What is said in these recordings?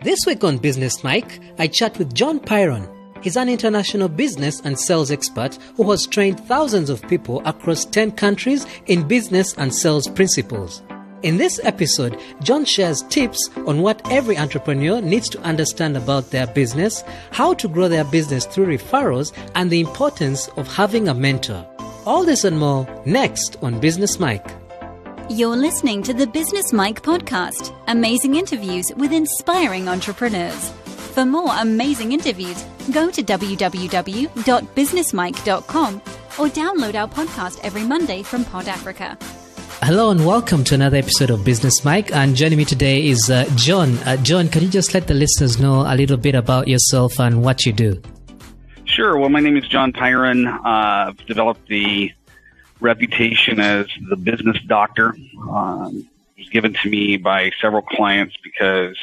This week on Business Mike, I chat with John Pyron. He's an international business and sales expert who has trained thousands of people across 10 countries in business and sales principles. In this episode, John shares tips on what every entrepreneur needs to understand about their business, how to grow their business through referrals, and the importance of having a mentor. All this and more next on Business Mike. You're listening to the Business Mike podcast, amazing interviews with inspiring entrepreneurs. For more amazing interviews, go to www.businessmike.com or download our podcast every Monday from Pod Africa. Hello and welcome to another episode of Business Mike. And joining me today is John. John, can you just let the listeners know a little bit about yourself and what you do? Sure. Well, my name is John Pyron. I've developed the reputation as the business doctor. It was given to me by several clients because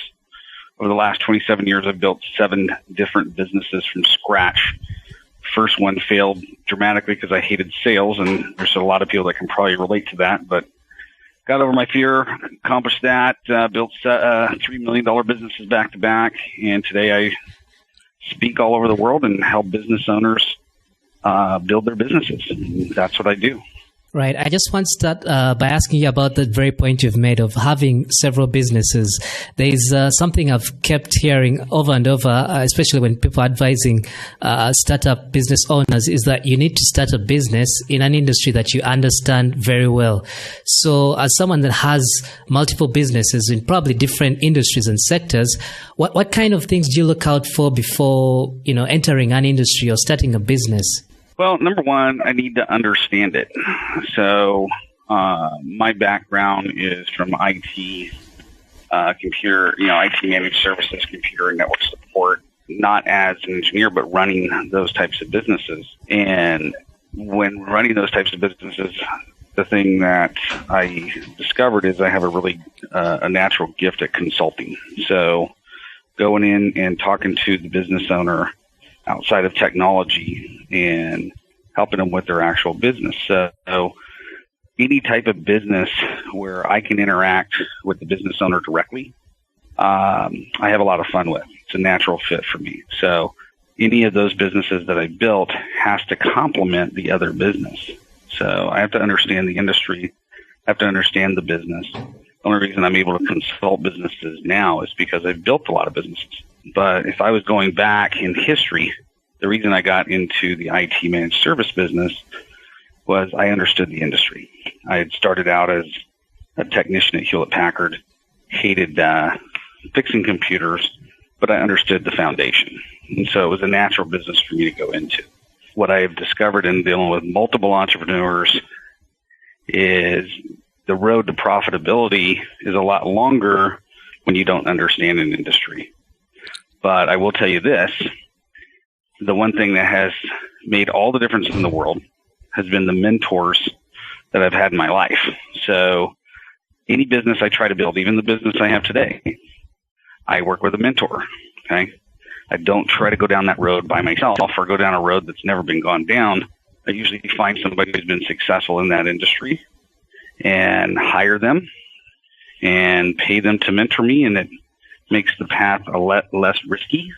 over the last 27 years, I've built 7 different businesses from scratch. First one failed dramatically because I hated sales, and there's a lot of people that can probably relate to that, but got over my fear, accomplished that, built $3 million businesses back to back, and today I speak all over the world and help business owners build their businesses. That's what I do. Right. I just want to start by asking you about that very point you've made of having several businesses. There is something I've kept hearing over and over, especially when people are advising startup business owners, is that you need to start a business in an industry that you understand very well. So as someone that has multiple businesses in probably different industries and sectors, what kind of things do you look out for before, entering an industry or starting a business? Well, number one, I need to understand it. So my background is from IT, computer, IT managed services, computer and network support, not as an engineer, but running those types of businesses. And when running those types of businesses, the thing that I discovered is I have a really a natural gift at consulting. So going in and talking to the business owner outside of technology and helping them with their actual business. So any type of business where I can interact with the business owner directly, I have a lot of fun with. It's a natural fit for me. So any of those businesses that I built has to complement the other business. So I have to understand the industry. I have to understand the business. The only reason I'm able to consult businesses now is because I've built a lot of businesses. But if I was going back in history, the reason I got into the IT managed service business was I understood the industry. I had started out as a technician at Hewlett-Packard, hated fixing computers, but I understood the foundation. And so it was a natural business for me to go into. What I have discovered in dealing with multiple entrepreneurs is the road to profitability is a lot longer when you don't understand an industry. But I will tell you this, the one thing that has made all the difference in the world has been the mentors that I've had in my life. So any business I try to build, even the business I have today, I work with a mentor, okay? I don't try to go down that road by myself or go down a road that's never been gone down. I usually find somebody who's been successful in that industry and hire them and pay them to mentor me, and it makes the path a lot less risky,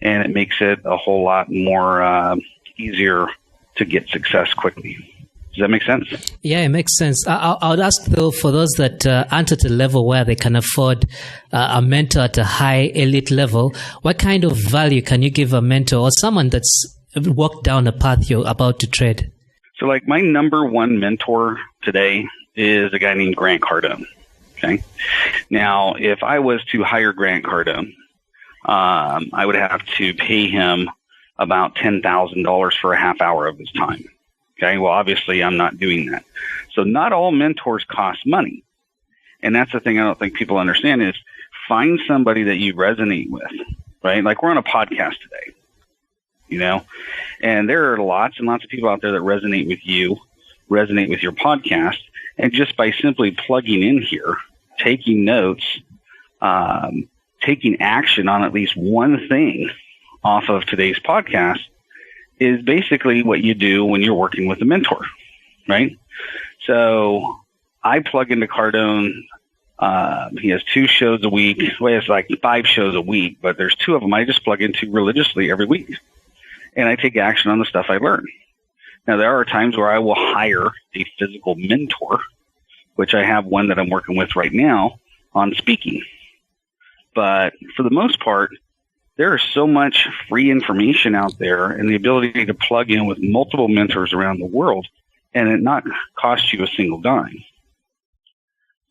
and it makes it a whole lot more easier to get success quickly. Does that make sense? Yeah, it makes sense. I would ask, though, for those that aren't at a level where they can afford a mentor at a high elite level, what kind of value can you give a mentor or someone that's walked down a path you're about to tread? So like my number one mentor today is a guy named Grant Cardone. Okay. Now, if I was to hire Grant Cardone, I would have to pay him about $10,000 for a half hour of his time. Okay. Well, obviously I'm not doing that. So not all mentors cost money. And that's the thing I don't think people understand is find somebody that you resonate with, right? Like we're on a podcast today, and there are lots and lots of people out there that resonate with you, resonate with your podcast. And just by simply plugging in here, taking notes, taking action on at least one thing off of today's podcast is basically what you do when you're working with a mentor, right? So I plug into Cardone He has 2 shows a week. Well, he has like 5 shows a week, but there's 2 of them I just plug into religiously every week. And I take action on the stuff I learn. Now, there are times where I will hire a physical mentor, which I have one that I'm working with right now on speaking. But for the most part, there is so much free information out there and the ability to plug in with multiple mentors around the world and it not cost you a single dime.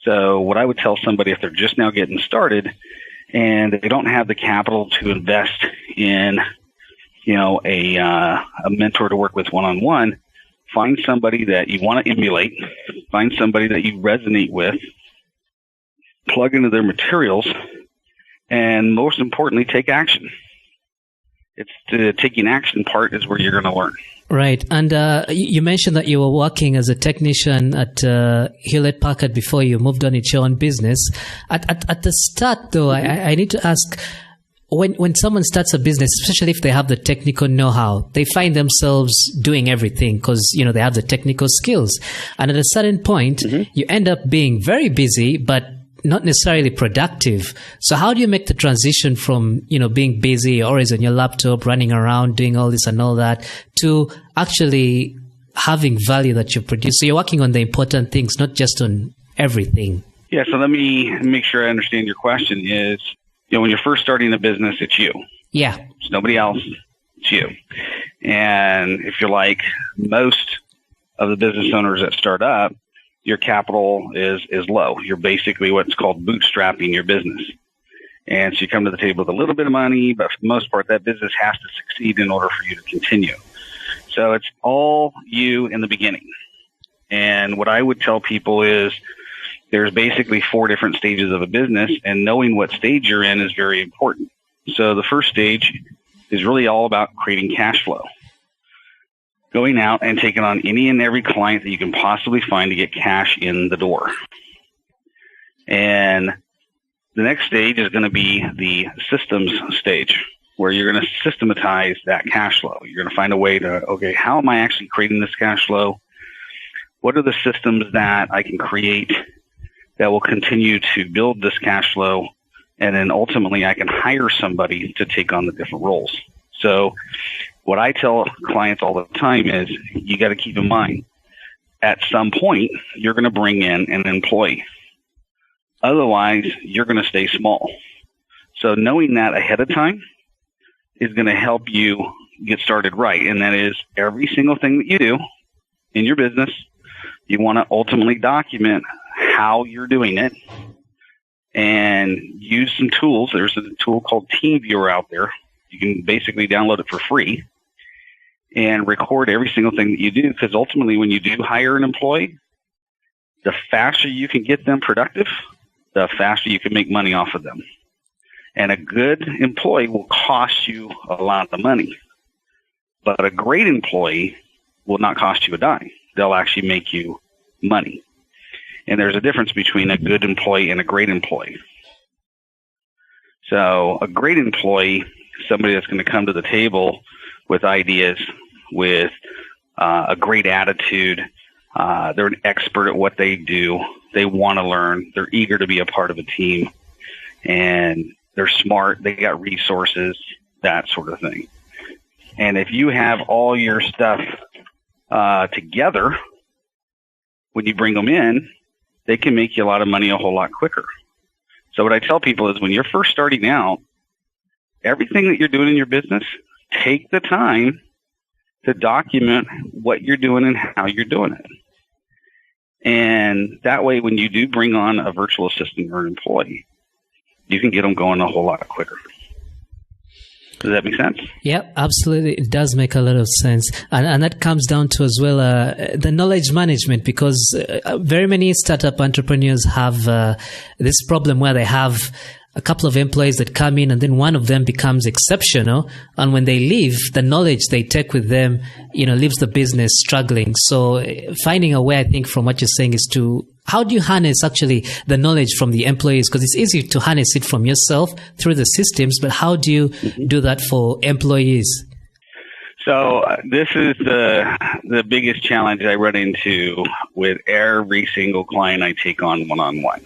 So what I would tell somebody if they're just now getting started and they don't have the capital to invest in, a mentor to work with one-on-one, find somebody that you want to emulate, find somebody that you resonate with, plug into their materials, and most importantly, take action. It's the taking action part is where you're going to learn. Right. And you mentioned that you were working as a technician at Hewlett-Packard before you moved on into your own business. At the start, though, I need to ask, when someone starts a business, especially if they have the technical know-how, they find themselves doing everything because, they have the technical skills. And at a certain point, you end up being very busy, but not necessarily productive. So how do you make the transition from, being busy, always on your laptop, running around, doing all this and all that, to actually having value that you produce? So you're working on the important things, not just on everything. Yeah, so let me make sure I understand your question is, when you're first starting a business, it's you. Yeah. It's nobody else. It's you. And if you're like most of the business owners that start up, your capital is low. You're basically what's called bootstrapping your business. And so you come to the table with a little bit of money, but for the most part, that business has to succeed in order for you to continue. So it's all you in the beginning. And what I would tell people is there's basically 4 different stages of a business, and knowing what stage you're in is very important. So the first stage is really all about creating cash flow. Going out and taking on any and every client that you can possibly find to get cash in the door. And the next stage is going to be the systems stage, where you're going to systematize that cash flow. You're going to find a way to, okay, how am I actually creating this cash flow? What are the systems that I can create that will continue to build this cash flow? And then ultimately I can hire somebody to take on the different roles. So what I tell clients all the time is you got to keep in mind, at some point, you're going to bring in an employee. Otherwise, you're going to stay small. So knowing that ahead of time is going to help you get started right. And that is every single thing that you do in your business, you want to ultimately document how you're doing it and use some tools. There's a tool called TeamViewer out there. You can basically download it for free and record every single thing that you do, because ultimately when you do hire an employee, the faster you can get them productive, the faster you can make money off of them. And a good employee will cost you a lot of money, but a great employee will not cost you a dime. They'll actually make you money. And there's a difference between a good employee and a great employee. So a great employee, somebody that's going to come to the table with ideas, with a great attitude. They're an expert at what they do. They want to learn. They're eager to be a part of a team. And they're smart. They got resources, that sort of thing. And if you have all your stuff together, when you bring them in, they can make you a lot of money a whole lot quicker. So what I tell people is when you're first starting out, everything that you're doing in your business, take the time to document what you're doing and how you're doing it. And that way, when you do bring on a virtual assistant or an employee, you can get them going a whole lot quicker. Does that make sense? Yeah, absolutely. It does make a lot of sense. And that comes down to as well the knowledge management, because very many startup entrepreneurs have this problem where they have a couple of employees that come in and then one of them becomes exceptional. And when they leave, the knowledge they take with them, leaves the business struggling. So finding a way, I think, from what you're saying is how do you harness actually the knowledge from the employees? Because it's easy to harness it from yourself through the systems, but how do you do that for employees? So this is the biggest challenge I run into with every single client I take on one-on-one.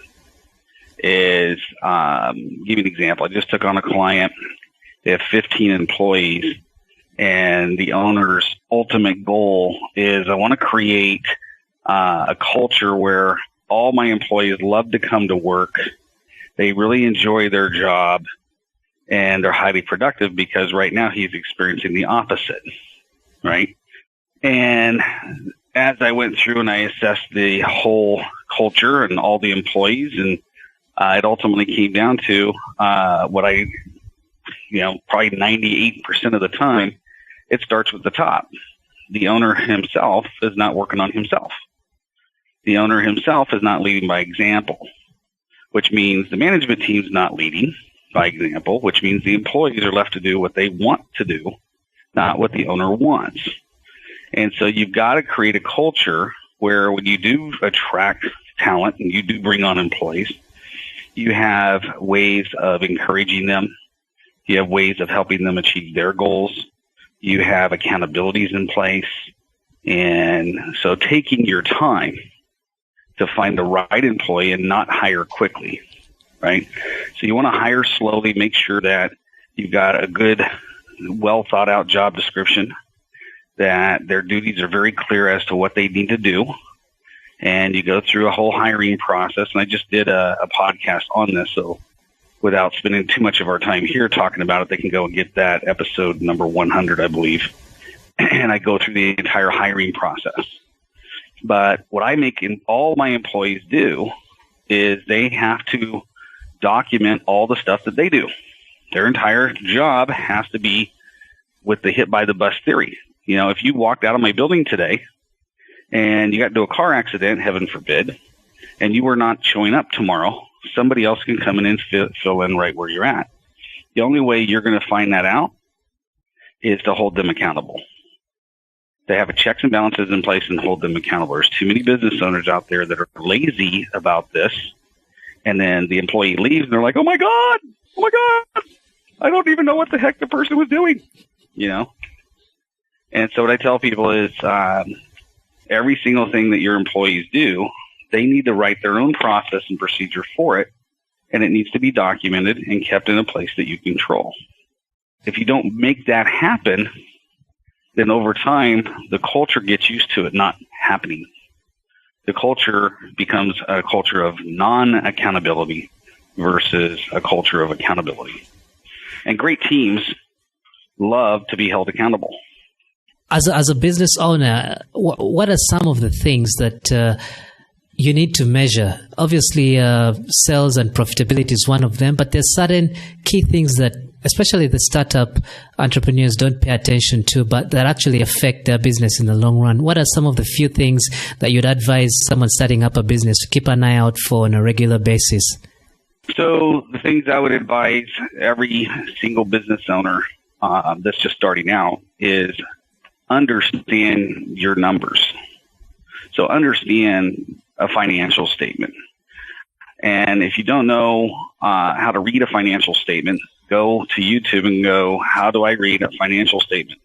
is, give you an example. I just took on a client. They have 15 employees, and the owner's ultimate goal is I want to create a culture where all my employees love to come to work. They really enjoy their job, and they're highly productive, because right now he's experiencing the opposite, right? And as I went through and I assessed the whole culture and all the employees, and it ultimately came down to what I, probably 98% of the time, it starts with the top. The owner himself is not working on himself. The owner himself is not leading by example, which means the management team's not leading by example, which means the employees are left to do what they want to do, not what the owner wants. And so you've got to create a culture where when you do attract talent and you do bring on employees, you have ways of encouraging them. You have ways of helping them achieve their goals. You have accountabilities in place. And so taking your time to find the right employee and not hire quickly, right? So you want to hire slowly, make sure that you've got a good, well thought out job description, that their duties are very clear as to what they need to do. And you go through a whole hiring process. And I just did a podcast on this. So without spending too much of our time here talking about it, they can go and get that episode number 100, I believe. And I go through the entire hiring process. But what I make all my employees do is they have to document all the stuff that they do. Their entire job has to be with the hit by the bus theory. If you walked out of my building today and you got into a car accident, heaven forbid, and you were not showing up tomorrow, somebody else can come in and fill in right where you're at. The only way you're going to find that out is to hold them accountable. They have a checks and balances in place and hold them accountable. There's too many business owners out there that are lazy about this. And then the employee leaves and they're like, oh my God, I don't even know what the heck the person was doing, And so what I tell people is every single thing that your employees do, they need to write their own process and procedure for it, and it needs to be documented and kept in a place that you control. If you don't make that happen, then over time, the culture gets used to it not happening. The culture becomes a culture of non-accountability versus a culture of accountability. And great teams love to be held accountable. As a business owner, what are some of the things that you need to measure? Obviously, sales and profitability is one of them, but there's certain key things that especially the startup entrepreneurs don't pay attention to, but that actually affect their business in the long run. What are some of the few things that you'd advise someone starting up a business to keep an eye out for on a regular basis? So the things I would advise every single business owner that's just starting out is understand your numbers. So understand a financial statement. And if you don't know how to read a financial statement, go to YouTube and go, how do I read a financial statement?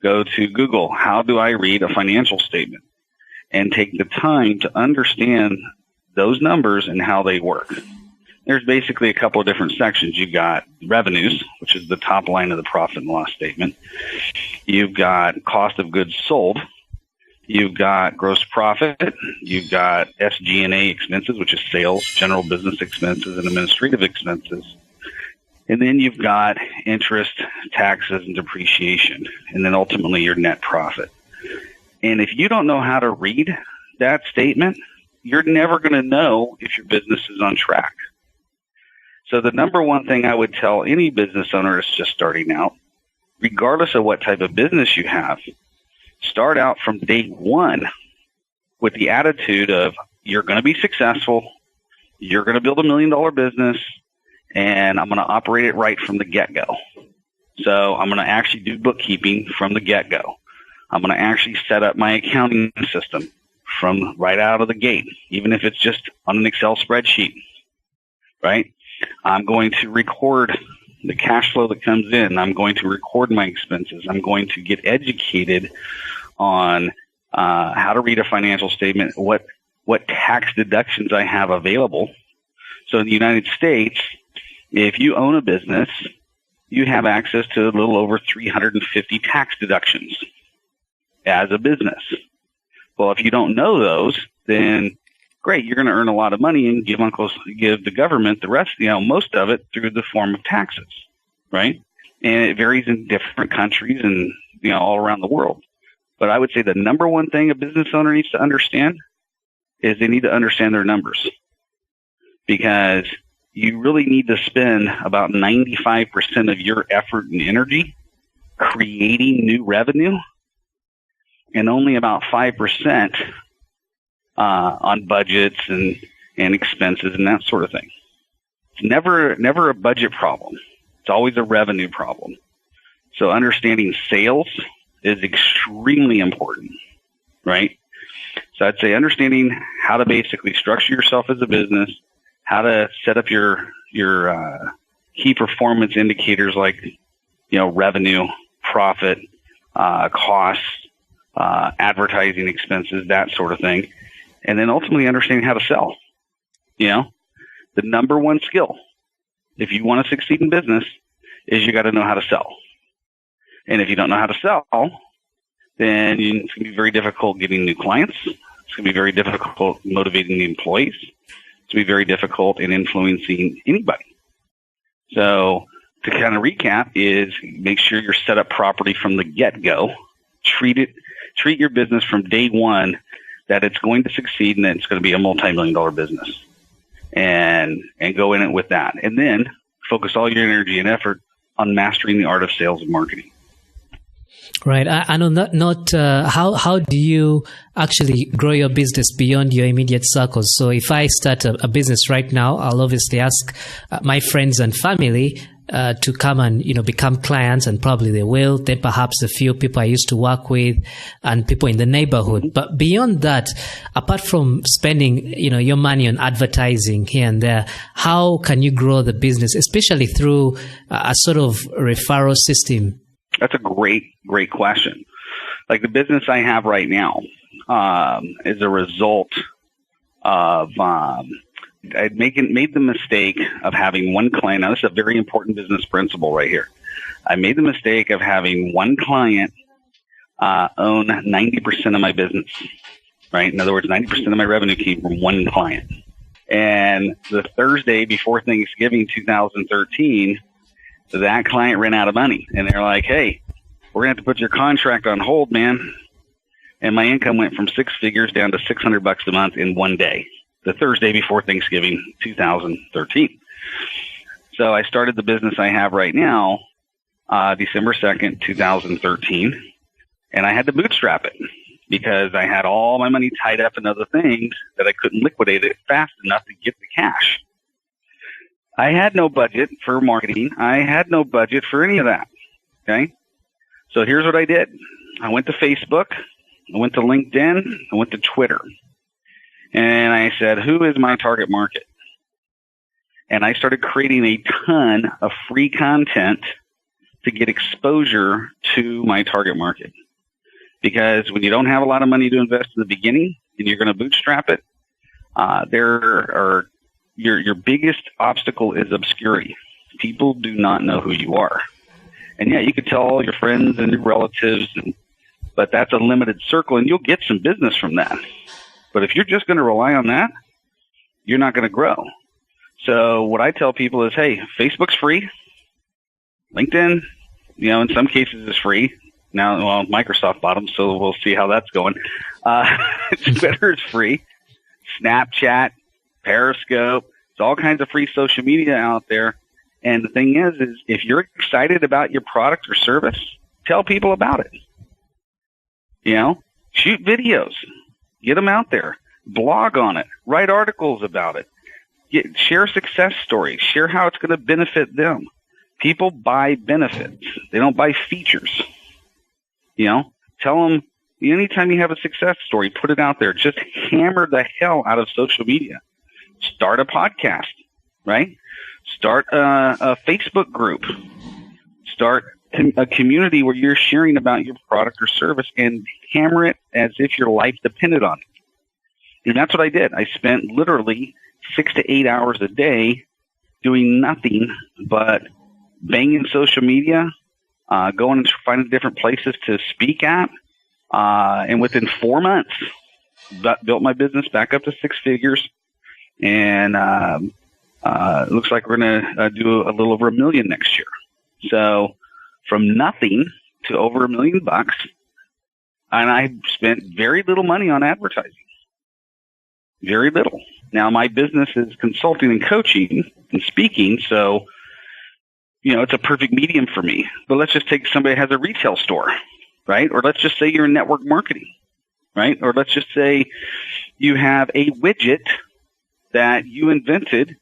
Go to Google, how do I read a financial statement? And take the time to understand those numbers and how they work. There's basically a couple of different sections. You've got revenues, which is the top line of the profit and loss statement. You've got cost of goods sold. You've got gross profit. You've got SG&A expenses, which is sales, general business expenses, and administrative expenses. And then you've got interest, taxes, and depreciation, and then ultimately your net profit. And if you don't know how to read that statement, you're never going to know if your business is on track. So the number one thing I would tell any business owner that's just starting out, regardless of what type of business you have, start out from day one with the attitude of you're going to be successful, you're going to build $1 million business, and I'm going to operate it right from the get-go. So I'm going to actually do bookkeeping from the get-go. I'm going to actually set up my accounting system from right out of the gate, even if it's just on an Excel spreadsheet, right? I'm going to record the cash flow that comes in. I'm going to record my expenses. I'm going to get educated on how to read a financial statement, what tax deductions I have available, So in the United States, if you own a business, you have access to a little over 350 tax deductions as a business. Well, if you don't know those, then great, you're going to earn a lot of money and give the government the rest, most of it through the form of taxes, right? And it varies in different countries and, all around the world. But I would say the number one thing a business owner needs to understand is they need to understand their numbers, because you really need to spend about 95% of your effort and energy creating new revenue, and only about 5% on budgets and expenses and that sort of thing. It's never a budget problem. It's always a revenue problem. So understanding sales is extremely important, right? So I'd say understanding how to basically structure yourself as a business, how to set up your key performance indicators like, revenue, profit, costs, advertising expenses, that sort of thing. And then ultimately understanding how to sell. The number one skill, if you want to succeed in business, is you got to know how to sell. And if you don't know how to sell, then it's going to be very difficult getting new clients. It's going to be very difficult motivating the employees. It's going to be very difficult in influencing anybody. So to kind of recap is make sure you're set up properly from the get-go. Treat your business from day one that it's going to succeed and that it's going to be a multi-million-dollar business. And go in it with that. And then focus all your energy and effort on mastering the art of sales and marketing. Right. I know how do you actually grow your business beyond your immediate circles? So if I start a business right now, I'll obviously ask my friends and family to come and, become clients, and probably they will. Then perhaps a few people I used to work with and people in the neighborhood. But beyond that, apart from spending, your money on advertising here and there, how can you grow the business, especially through a sort of referral system? That's a great question. Like the business I have right now is a result of I made the mistake of having one client. Now, this is a very important business principle right here. I made the mistake of having one client own 90% of my business, right? In other words, 90% of my revenue came from one client. And the Thursday before Thanksgiving 2013, that client ran out of money. And they're like, hey, we're going to have to put your contract on hold, man. And my income went from six figures down to $600 a month in one day. The Thursday before Thanksgiving 2013. So I started the business I have right now, December 2nd, 2013, and I had to bootstrap it because I had all my money tied up in other things that I couldn't liquidate it fast enough to get the cash. I had no budget for marketing. I had no budget for any of that. Okay. So here's what I did. I went to Facebook. I went to LinkedIn. I went to Twitter. And I said, who is my target market? And I started creating a ton of free content to get exposure to my target market. Because when you don't have a lot of money to invest in the beginning and you're going to bootstrap it, your biggest obstacle is obscurity. People do not know who you are. And yeah, you could tell all your friends and your relatives, but that's a limited circle, and you'll get some business from that. But if you're just going to rely on that, you're not going to grow. So what I tell people is, hey, Facebook's free. LinkedIn, in some cases is free. Now, well, Microsoft bought them, so we'll see how that's going. Twitter is free. Snapchat, Periscope, it's all kinds of free social media out there. And the thing is if you're excited about your product or service, tell people about it. Shoot videos. Get them out there. Blog on it. Write articles about it. Share success stories. Share how it's going to benefit them. People buy benefits. They don't buy features. Tell them anytime you have a success story, put it out there. Just hammer the hell out of social media. Start a podcast, right? Start a Facebook group. Start a community where you're sharing about your product or service and hammer it as if your life depended on it. And that's what I did. I spent literally 6 to 8 hours a day doing nothing but banging social media, going and finding different places to speak at. And within 4 months, built my business back up to 6 figures. And it looks like we're going to do a little over $1 million next year. So from nothing to over $1 million bucks. And I spent very little money on advertising. Very little. Now, my business is consulting and coaching and speaking, so, it's a perfect medium for me. But let's just take somebody who has a retail store, right? Or let's just say you're in network marketing, right? Or let's just say you have a widget that you invented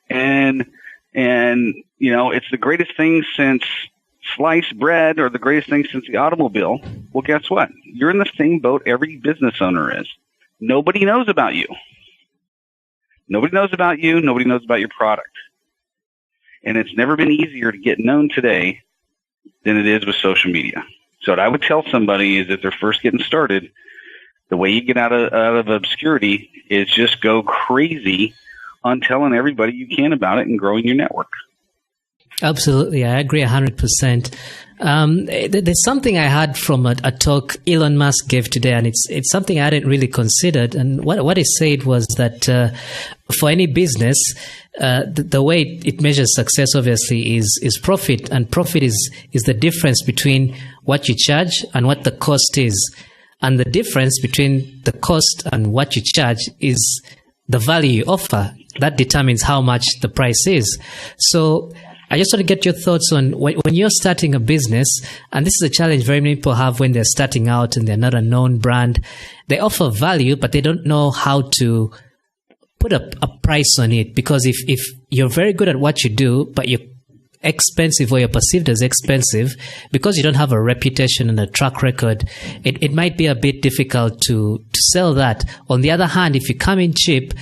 and it's the greatest thing since sliced bread or the greatest thing since the automobile. Well, guess what? You're in the same boat every business owner is. Nobody knows about you. Nobody knows about you. Nobody knows about your product. And it's never been easier to get known today than it is with social media. So what I would tell somebody is if they're first getting started, the way you get out of obscurity is just go crazy on telling everybody you can about it and growing your network. Absolutely. I agree 100%. There's something I heard from a talk Elon Musk gave today, and it's something I hadn't really considered. And what he said was that for any business, the way it measures success obviously is profit, and profit is the difference between what you charge and what the cost is. And the difference between the cost and what you charge is the value you offer. That determines how much the price is. So I just want to get your thoughts on when you're starting a business, and this is a challenge very many people have when they're starting out and they're not a known brand. They offer value, but they don't know how to put a price on it, because if you're very good at what you do, but you're expensive or you're perceived as expensive because you don't have a reputation and a track record, it might be a bit difficult to sell that. On the other hand, if you come in cheap,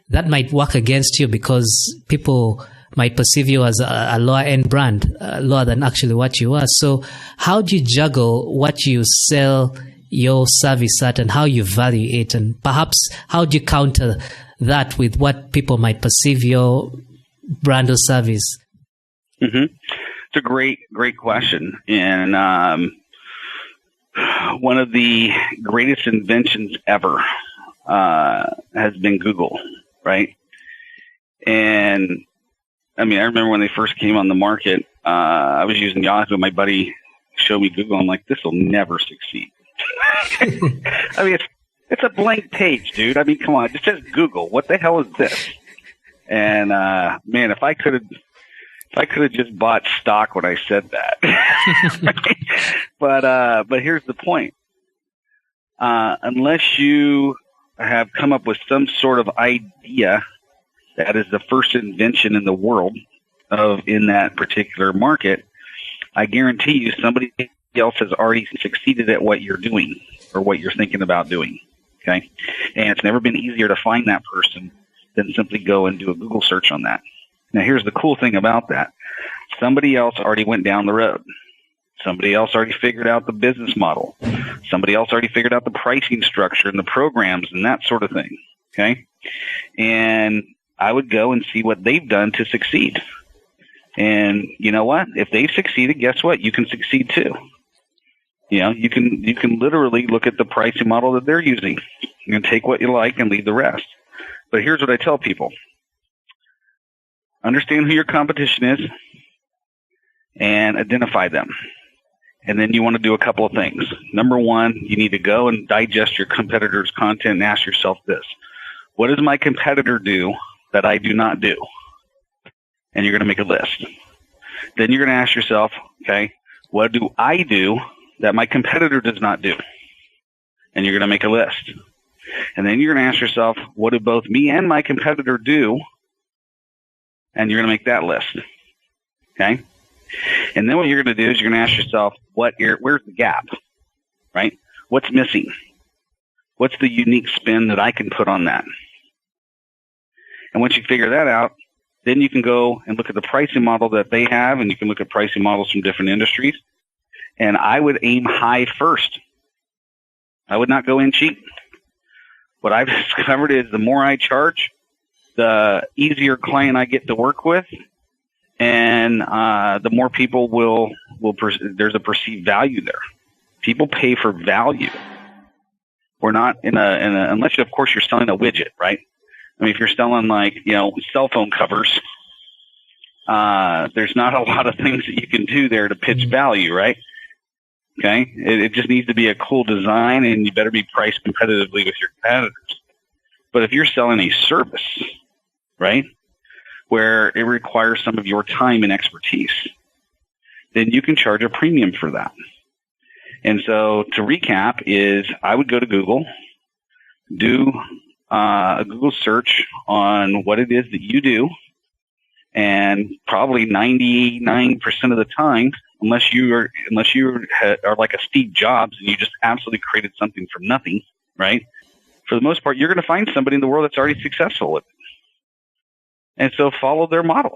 that might work against you because people might perceive you as a lower end brand, lower than actually what you are. So how do you juggle what you sell your service at and how you value it? And perhaps how do you counter that with what people might perceive your brand or service? Mm-hmm. It's a great question. And one of the greatest inventions ever has been Google, right? And I remember when they first came on the market, I was using Yahoo. My buddy showed me Google. I'm like, this will never succeed. It's a blank page, dude. Come on. It says Google. What the hell is this? And, man, if I could have just bought stock when I said that. But here's the point. Unless you have come up with some sort of idea that is the first invention in the world in that particular market, I guarantee you somebody else has already succeeded at what you're doing or what you're thinking about doing. Okay. And it's never been easier to find that person than simply go and do a Google search on that. Now, here's the cool thing about that. Somebody else already went down the road. Somebody else already figured out the business model. Somebody else already figured out the pricing structure and the programs and that sort of thing. Okay. And I would go and see what they've done to succeed. And you know what? If they've succeeded, guess what? You can succeed too. You can literally look at the pricing model that they're using. You can take what you like and leave the rest. But here's what I tell people. Understand who your competition is and identify them. And then you want to do a couple of things. Number one, you need to go and digest your competitor's content and ask yourself this. What does my competitor do that I do not do? And you're going to make a list. Then you're going to ask yourself, okay, what do I do that my competitor does not do? And you're going to make a list. And then you're going to ask yourself, what do both me and my competitor do? And you're going to make that list. Okay? And then what you're going to do is you're going to ask yourself, where's the gap? Right? What's missing? What's the unique spin that I can put on that? And once you figure that out, then you can go and look at the pricing model that they have, and you can look at pricing models from different industries. And I would aim high first. I would not go in cheap. What I've discovered is the more I charge, the easier client I get to work with, and the more people there's a perceived value there. People pay for value. We're not unless of course you're selling a widget, right? I mean, if you're selling cell phone covers, there's not a lot of things that you can do there to pitch value, right? Okay. It just needs to be a cool design, and you better be priced competitively with your competitors. But if you're selling a service, right, where it requires some of your time and expertise, then you can charge a premium for that. And so to recap is I would go to Google, do a Google search on what it is that you do, and probably 99% of the time, unless you are like a Steve Jobs and you just absolutely created something from nothing, right? For the most part, you're going to find somebody in the world that's already successful with it. And so follow their model.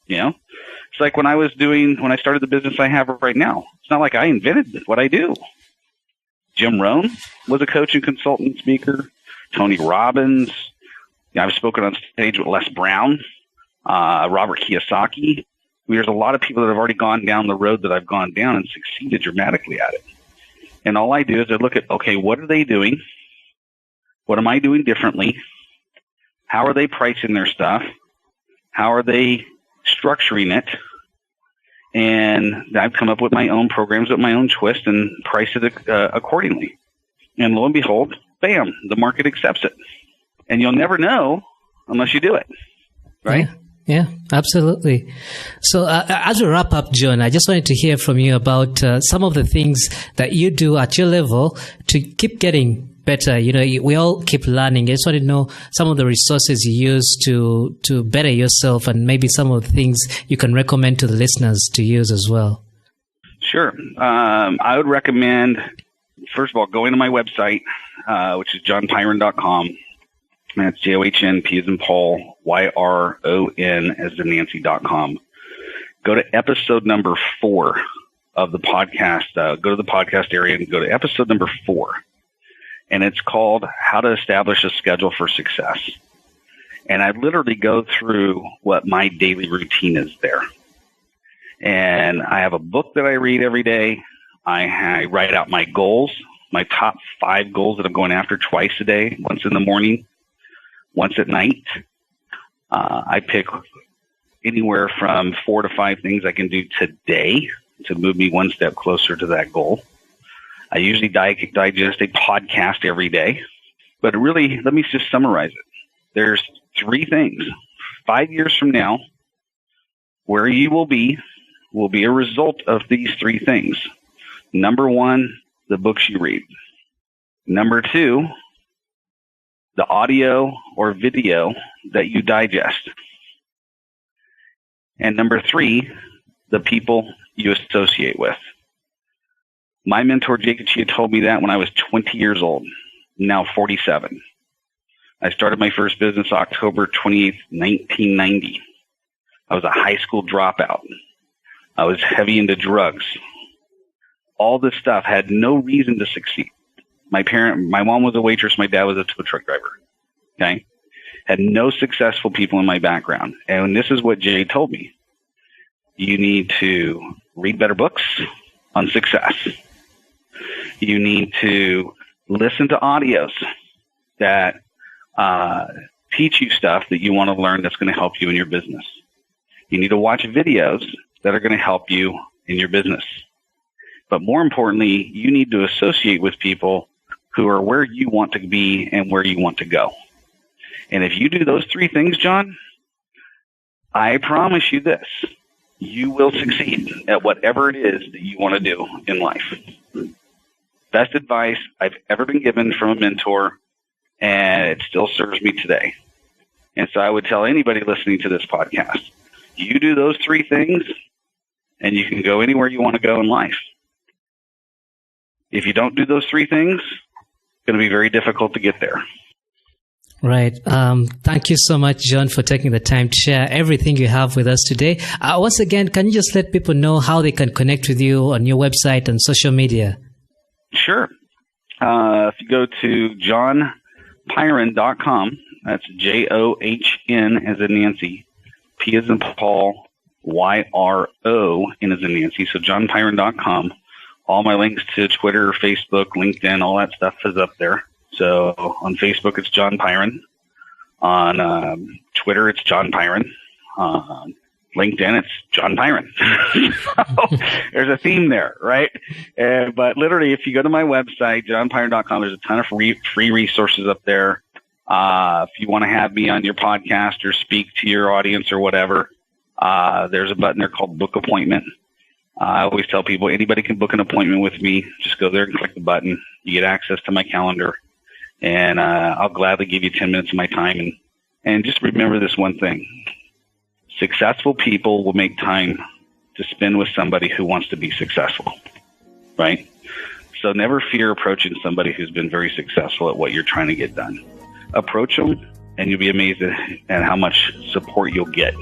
It's like when I started the business I have right now. It's not like I invented what I do. Jim Rohn was a coach and consultant speaker. Tony Robbins. I've spoken on stage with Les Brown, Robert Kiyosaki. There's a lot of people that have already gone down the road that I've gone down and succeeded dramatically at it. And all I do is I look at, okay, what are they doing? What am I doing differently? How are they pricing their stuff? How are they structuring it? And I've come up with my own programs with my own twist and price it accordingly. And lo and behold, bam, the market accepts it. And you'll never know unless you do it, right? Yeah, absolutely. So as we wrap up, John, I just wanted to hear from you about some of the things that you do at your level to keep getting better. We all keep learning. I just want to know some of the resources you use to better yourself, and maybe some of the things you can recommend to the listeners to use as well. Sure. I would recommend, first of all, going to my website, which is johnpyron.com. That's JOHN, P as in Paul, YRON as in Nancy.com. Go to episode number 4 of the podcast. Go to the podcast area and go to episode number 4. And it's called How to Establish a Schedule for Success. And I literally go through what my daily routine is there. And I have a book that I read every day. I write out my goals, my top 5 goals that I'm going after twice a day, once in the morning, once at night. I pick anywhere from 4 to 5 things I can do today to move me one step closer to that goal. I usually digest a podcast every day. But really, let me just summarize it. There's 3 things. 5 years from now, where you will be a result of these 3 things. Number 1, the books you read. Number 2, the audio or video that you digest. And number 3, the people you associate with. My mentor, Jake Achia, told me that when I was 20 years old, now 47. I started my first business October 28th, 1990. I was a high school dropout. I was heavy into drugs. All this stuff had no reason to succeed. My mom was a waitress. My dad was a tow truck driver. Okay. Had no successful people in my background. And this is what Jay told me. You need to read better books on success. You need to listen to audios that teach you stuff that you want to learn that's going to help you in your business. You need to watch videos that are going to help you in your business. But more importantly, you need to associate with people who are where you want to be and where you want to go. And if you do those 3 things, John, I promise you this, you will succeed at whatever it is that you want to do in life. Best advice I've ever been given from a mentor, and it still serves me today. And so I would tell anybody listening to this podcast, you do those 3 things, and you can go anywhere you want to go in life. If you don't do those 3 things, it's going to be very difficult to get there. Right. Thank you so much, John, for taking the time to share everything you have with us today. Once again, can you just let people know how they can connect with you on your website and social media? Sure. If you go to johnpyron.com, That's JOHN as in Nancy, P as in Paul, YRO N as in Nancy. So johnpyron.com. All my links to Twitter, Facebook, LinkedIn, all that stuff is up there. So on Facebook, it's John Pyron. On Twitter, it's John Pyron. LinkedIn, it's John Pyron. So there's a theme there, right? But literally, if you go to my website, johnpyron.com, there's a ton of free resources up there. If you want to have me on your podcast or speak to your audience or whatever, there's a button there called Book Appointment. I always tell people anybody can book an appointment with me. Just go there and click the button. You get access to my calendar, and I'll gladly give you 10 minutes of my time. And just remember this one thing. Successful people will make time to spend with somebody who wants to be successful, right? So never fear approaching somebody who's been very successful at what you're trying to get done. Approach them, and you'll be amazed at how much support you'll get.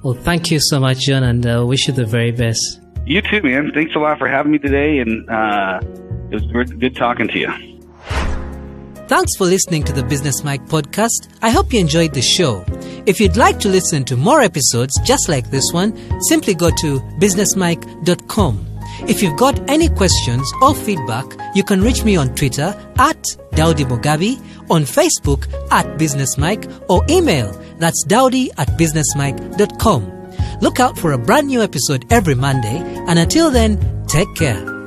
Well, thank you so much, John, and wish you the very best. You too, man. Thanks a lot for having me today, and it was good talking to you. Thanks for listening to the Business Mike podcast. I hope you enjoyed the show. If you'd like to listen to more episodes just like this one, simply go to businessmike.com. If you've got any questions or feedback, you can reach me on Twitter at Daudi Mugabi, on Facebook at BusinessMike, or email that's daudi@businessmike.com. Look out for a brand new episode every Monday, and until then, take care.